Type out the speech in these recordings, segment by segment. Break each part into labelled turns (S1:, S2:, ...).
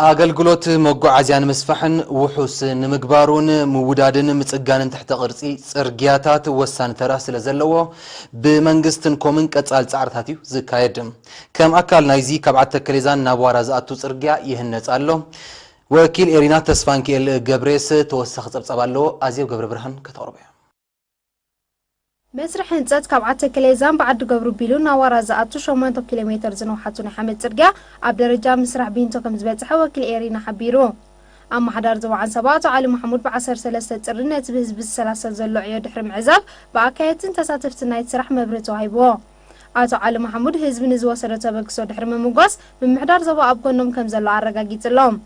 S1: አገልግሎት መጓዓዝያን መስፋሕን ውሑስ ንምግባሩን ምውዳድን ምጽጋንን ትሕተ ቅርጺ ጽርግያታት ወሳኒ ተራ ስለ ዘለዎ ብመንግስትን ኮምን ቀጻል ጻዕርታት እዩ ዝካየድ ከም አካል ናይዚ ካብ ዓተ ከሌዛን ናብ ዋራ ዝኣቱ ጽርግያ ይህነጽ ኣሎ ወኪል ኤሪና ተስፋንኪኤል ገብሬስ ተወሳኺ ጸብጸባ ኣለዎ ኣዝየብ ገብረ ብርሃን ከተቕርበ
S2: مسرح هنصت كاب عته كليزان بعد قبرو بيلون نوارا زاتو 8 كيلومتر زنوحاتو نحمد صرغا اب درجه مسرح بينتو كم زبصح وكيل ايرينا حبيرو اما حدار زوعان سباتو علي محمود بعسر 3 صرنت بهزب 30 زلو عيو دحر معزاب باكايتن تساتفتنا يتسرح مبرتو هيبو اتو علي محمود حزب نزوسره تبكسو دحر ممغاس بمحدار زوا اب كنوم كم زلو عرغاغيتلوم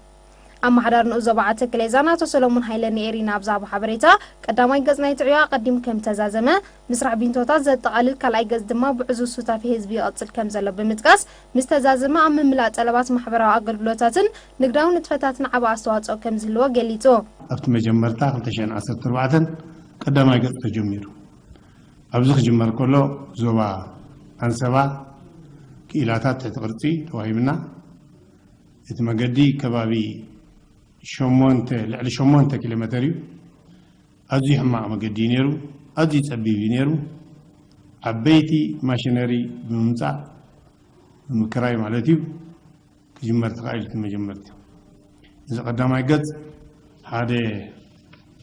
S2: اما حدار نوزو بعته كليزاناتو سلومون هايلن ايرينا ابزاب حبريتا قداماي غزناي تعيا قديم كم تزازمه مسرع بينتوتا زتقالل كلاي غز دما بعزو سوتا في حزب يقصل كم زلو بمتقاس مستزازمه ام مملا طلبات محبراو اغلغلوتاتن نغداو نتفتاتن عبا استواصو كم زلو غليتو
S3: ابت مجمرتا 2014 قداماي غز تجميرو ابزخ جمر كله زوبا انسبا كيلاتات تقرصي توهيمنا اتمغدي كبابي لعلي شمونت كيلومتريو أزي حما مقدي نيرو أزي تسبيبي نيرو عبيتي ماشينري بممتع مكراي مالتيو كجمرت قائلت مجمرت إذا قدامي قد هذا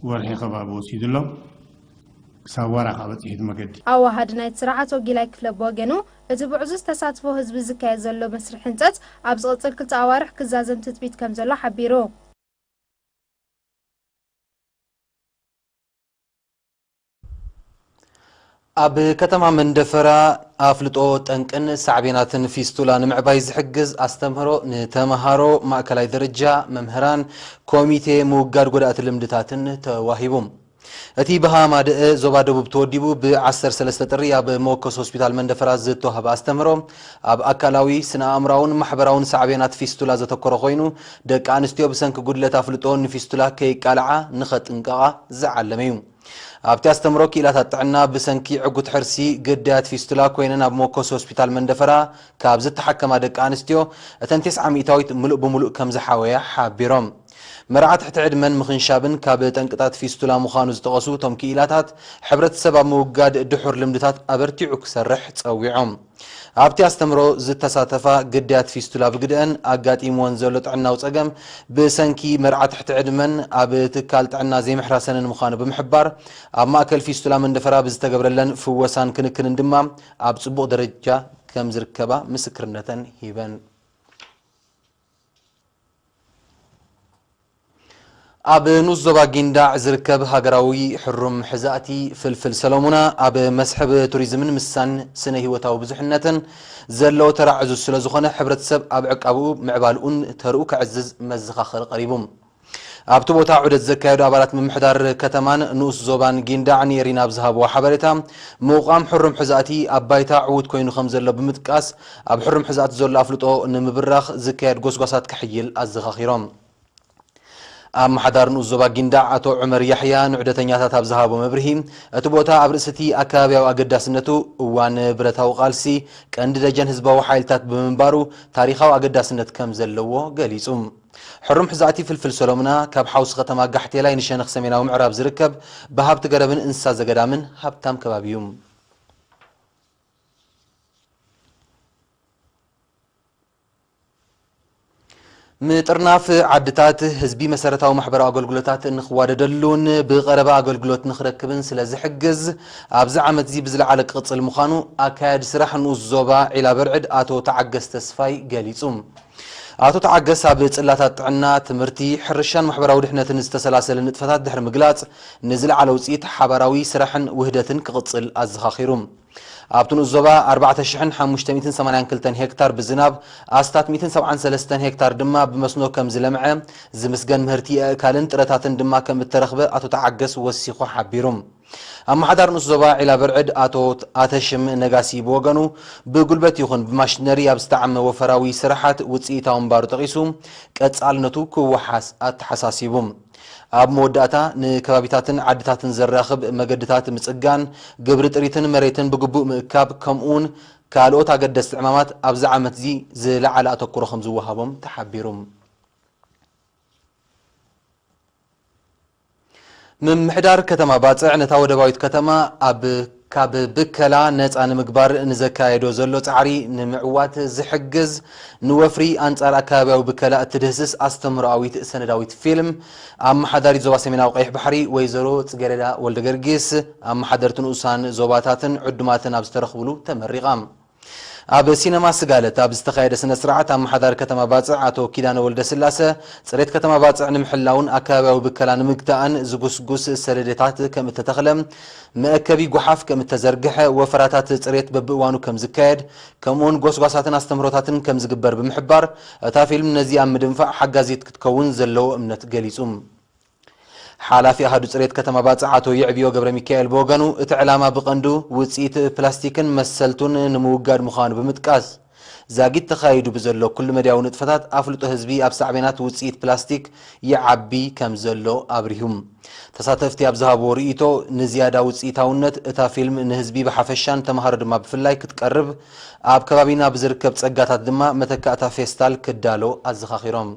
S3: ورحي خبابو سيد الله سوارا قابتي هيد مقدي
S2: أو هادنا يتسرعات وقيلاي كفلب وغنو إذا بعزوز تساتفو هزب الزكاية زلو مسرح انتات أبزغل تلك تعوارح كزازم تتبيت كم زلو حبيرو
S1: ኣብ ከተማ መንደፈራ ኣፍልጦ ጠንቅን ሳዕቤናትን ፊስቱላ ንምዕባይ ዝሕግዝ ኣስተምህሮ ንተምሃሮ ማእከላይ ደረጃ መምህራን ኮሚቴ ምውጋድ ጎዳእቲ ልምድታትን ተዋሂቦም እቲ በሃማድእ ዞባ ደቡብ ተወዲቡ ብ13 ጥሪ ኣብ ሞኮስ ሆስፒታል መንደፈራ ዝተወሃበ ኣስተምህሮ ኣብ ኣካላዊ ስነ ኣእምራውን ማሕበራውን ሳዕቤናት ፊስቱላ ዘተኮረ ኮይኑ ደቂ ኣንስትዮ ብሰንኪ ጉድለት ኣፍልጦ ንፊስቱላ ከይቃልዓ ንኸጥንቀቓ ዝዓለመ እዩ ኣብቲ ኣስተምሮ ክኢላታት ጥዕና ብሰንኪ ዕጉት ሕርሲ ግዳያት ፊስቱላ ኮይነን ኣብ ሞኮስ ሆስፒታል መንደፈራ ካብ ዝተሓከማ ደቂ ኣንስትዮ እተን 9 ሚእታዊት ሙሉእ ብምሉእ ከም ዝሓወያ ሓቢሮም መርዓት ትሕቲ ዕድመን ምኽንሻብን ካብ ጠንቅጣት ፊስቱላ ምዃኑ ዝተቐሱ እቶም ክኢላታት ሕብረተሰብ ኣብ ምውጋድ ድሑር ልምድታት ኣበርቲዑ ክሰርሕ ፀዊዖም ኣብቲ ኣስተምሮ ዝተሳተፋ ግዳያት ፊስቱላ ብግድአን ኣጋጢምዎን ዘሎ ጥዕናዊ ፀገም ብሰንኪ መርዓት ትሕቲ ዕድመን ኣብ ትካል ጥዕና ዘይምሕራሰንን ምዃኑ ብምሕባር ኣብ ማእከል ፊስቱላ መንደፈራ ብዝተገብረለን ፍወሳን ክንክንን ድማ ኣብ ጽቡቕ ደረጃ ከም ዝርከባ ምስክርነተን ሂበን ኣብ ንስ ዞባ ጊንዳዕ ዝርከብ ሃገራዊ ሕሩም ሕዛእቲ ፍልፍል ሰሎሙና ኣብ መስሕብ ቱሪዝምን ምሳን ስነ ህይወታዊ ብዙሕነትን ዘለዎ ተራዕዙ ስለ ዝኾነ ሕብረተሰብ ኣብ ዕቃብኡ ምዕባልኡን ተርኡ ክዕዝዝ መዘኻኸሪ ቀሪቡም ኣብቲ ቦታ ዑደት ዘካየዱ ኣባላት ምምሕዳር ከተማን ንኡስ ዞባን ጊንዳዕ ኔሪና ብዝሃብዎ ሓበሬታ ምውቃም ሕሩም ሕዛእቲ ኣብ ባይታ ዕዉት ኮይኑ ከም ዘሎ ብምጥቃስ ኣብ ሕሩም ሕዛእቲ ዘሎ ኣፍልጦ ንምብራኽ ዝካየድ ጎስጓሳት ክሕይል ኣዘኻኺሮም ኣብ ማሕዳር ንኡስ ዞባ ጊንዳዕ ኣቶ ዑመር ያሕያ ንዑደተኛታት ኣብ ዝሃቦ መብርሂ እቲ ቦታ ኣብ ርእስቲ ኣከባብያዊ ኣገዳስነቱ እዋን ብረታዊ ቃልሲ ቀንዲ ደጀን ህዝባዊ ሓይልታት ብምንባሩ ታሪኻዊ ኣገዳስነት ከም ዘለዎ ገሊጹ ሕሩም ሕዛእቲ ፍልፍል ሰሎሙና ካብ ሓውሲ ከተማ ጋሕቴላይ ንሸነኽ ሰሜናዊ ምዕራብ ዝርከብ ብሃብቲ ገረብን እንስሳ ዘገዳምን ሃብታም ከባቢ እዩ ምጥርናፍ ዓድታት ህዝቢ መሰረታዊ ማሕበራዊ ኣገልግሎታት ንኽዋደደሉን ብቐረባ ኣገልግሎት ንኽረክብን ስለ ዝሕግዝ ኣብዚ ዓመት እዚ ብዝለዓለ ክቕፅል ምዃኑ ኣካያዲ ስራሕ ንኡስ ዞባ ዒላ በርዕድ ኣቶ ተዓገስ ተስፋይ ገሊጹ ኣቶ ተዓገስ ኣብ ጽላታት ጥዕና ትምህርቲ ሕርሻን ማሕበራዊ ድሕነትን ዝተሰላሰለ ንጥፈታት ድሕሪ ምግላጽ ንዝለዓለ ውፅኢት ሓባራዊ ስራሕን ውህደትን ክቕፅል ኣዘኻኺሩ ኣብቲ ንኡስ ዞባ 4582 ሄክታር ብዝናብ ኣስታት 173 ሄክታር ድማ ብመስኖ ከም ዝለምዐ ዝምስገን ምህርቲ ኣእካልን ጥረታትን ድማ ከም እተረኽበ ኣቶ ተዓገስ ወሲኹ ሓቢሩ ኣብ ማሕዳር ንኡስ ዞባ ዒላ በርዕድ ኣቶ ኣተሽም ነጋሲ ብወገኑ ብጉልበት ይኹን ብማሽነሪ ኣብ ዝተዓመ ወፈራዊ ስራሓት ውፅኢታዊ ምንባሩ ጠቒሱ ቀጻልነቱ ክወሓስ ኣተሓሳሲቡ ኣብ መወዳእታ ንከባቢታትን ዓድታትን ዘራኽብ መገድታት ምጽጋን ግብሪ ጥሪትን መሬትን ብግቡእ ምእካብ ከምኡውን ካልኦት ኣገደስቲ ዕማማት ኣብዚ ዓመት እዚ ዝለዓለ ኣተኩሮ ከም ዝወሃቦም ተሓቢሩ ምምሕዳር ከተማ ባጽዕ ነታ ወደባዊት ከተማ ካብ ብከላ ነፃ ንምግባር ንዘካየዶ ዘሎ ጻዕሪ ንምዕዋት ዝሕግዝ ንወፍሪ አንጻር አካባቢያዊ ብከላ እትድህስስ አስተምሮአዊት ሰነዳዊት ፊልም አመሓዳሪ ዞባ ሰሜናዊ ቀይሕ ባሕሪ ወይዘሮ ጽጌረዳ ወልደ ገርጊስ አመሓደርቲ ንኡሳን ዞባታትን ዕዱማትን ኣብ ዝተረኽብሉ ተመሪቓ ኣብ ሲነማ ስጋለት ኣብ ዝተኻየደ ስነ ስርዓት አመሓዳሪ ከተማ ባጽዕ አቶ ኪዳነ ወልደ ስላሰ ጽሬት ከተማ ባጽዕ ንምሕላውን አካባቢያዊ ብከላ ንምግታእን ዝጉስጉስ ሰለደታት ከም እተተኽለም መእከቢ ጎሓፍ ከም እተዘርግሐ ወፈራታት ጽሬት በብእዋኑ ከም ዝካየድ ከምኡን ጎስጓሳትን አስተምህሮታትን ከም ዝግበር ብምሕባር እታ ፊልም ነዚ ኣብ ምድንፋዕ ሓጋዚት ክትከውን ዘለዎ እምነት ገሊጹ ሓላፊ አሃዱ ጽሬት ከተማ ባጽዕ አቶ ይዕብዮ ገብረ ሚካኤል በወገኑ እቲ ዕላማ ብቐንዱ ውጽኢት ፕላስቲክን መሰልቱን ንምውጋድ ምዃኑ ብምጥቃስ ዛጊት ተኻይዱ ብዘሎ ኩሉ መድያዊ ንጥፈታት አፍልጦ ህዝቢ ኣብ ሳዕቤናት ውጽኢት ፕላስቲክ ይዓቢ ከም ዘሎ አብሪሁም ተሳተፍቲ ኣብ ዝሃብዎ ርእይቶ ንዝያዳ ውጽኢታውነት እታ ፊልም ንህዝቢ ብሓፈሻን ተማሃሮ ድማ ብፍላይ ክትቀርብ ኣብ ከባቢና ብዝርከብ ጸጋታት ድማ መተካእታ ፌስታል ክዳሎ ኣዘኻኺሮም